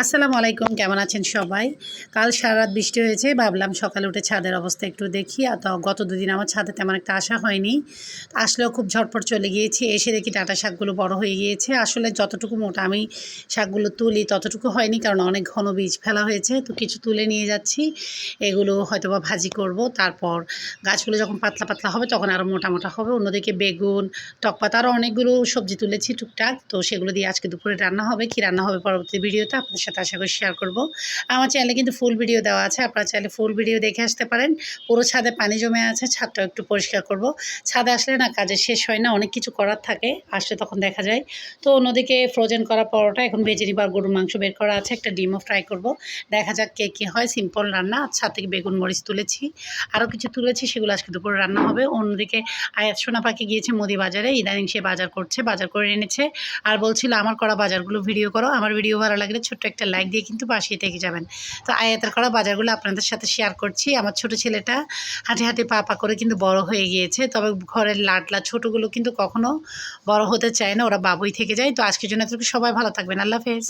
আসসালামু আলাইকুম, কেমন আছেন সবাই? কাল সারারাত বৃষ্টি হয়েছে, ভাবলাম সকালে উঠে ছাদের অবস্থা একটু দেখি। তো গত দুদিন আমার ছাদে তেমন একটা আসা হয়নি, আসলেও খুব ঝটপট চলে গিয়েছি। এসে দেখি ডাঁটা শাকগুলো বড় হয়ে গিয়েছে। আসলে যতটুকু মোটা আমি শাকগুলো তুলি ততটুকু হয়নি, কারণ অনেক ঘন বীজ ফেলা হয়েছে। তো কিছু তুলে নিয়ে যাচ্ছি, এগুলো হয়তোবা ভাজি করব। তারপর গাছগুলো যখন পাতলা পাতলা হবে তখন আরও মোটা মোটা হবে। অন্যদিকে বেগুন, টকপাতা আরও অনেকগুলো সবজি তুলেছি টুকটাক, তো সেগুলো দিয়ে আজকে দুপুরে রান্না হবে। কী রান্না হবে পরবর্তী ভিডিওতে আপনাদের সাথে আশা করি শেয়ার করব। আমার চ্যানেলে কিন্তু ফুল ভিডিও দেওয়া আছে, আপনারা চাইলে ফুল ভিডিও দেখে আসতে পারেন। পুরো ছাদে পানি জমে আছে, ছাদটাও একটু পরিষ্কার করব। ছাদে আসলে না কাজের শেষ হয় না, অনেক কিছু করার থাকে, আসলে তখন দেখা যায়। তো অন্যদিকে ফ্রোজেন করা পরোটা এখন ভেজে নিব, আর গরুর মাংস বের করা আছে, একটা ডিমও ফ্রাই করব। দেখা যাক কে কী হয়। সিম্পল রান্না, ছাদ থেকে বেগুন মরিচ তুলেছি, আরও কিছু তুলেছি, সেগুলো আজকে দুপুরে রান্না হবে। অন্যদিকে আয়াত সোনা পাখি গিয়েছে মুদি বাজারে, ইদানিং সে বাজার করছে, বাজার করে এনেছে। আর বলছিল আমার করা বাজারগুলো ভিডিও করো। আমার ভিডিও ভালো লাগলে ছোট্ট একটা লাইক দিয়ে কিন্তু পাশে থেকে যাবেন। তো আয়াতের করা বাজারগুলো আপনাদের সাথে শেয়ার করছি। আমার ছোট ছেলেটা হাঁটে হাঁটে পা পা করে কিন্তু বড় হয়ে গিয়েছে, তবে ঘরের লাডলা ছোটোগুলো কিন্তু কখনো বড় হতে চায় না, ওরা বাবুই থেকে যায়। তো আজকের জন্য এতটুকু, সবাই ভালো থাকবেন, আল্লাহ হাফেজ।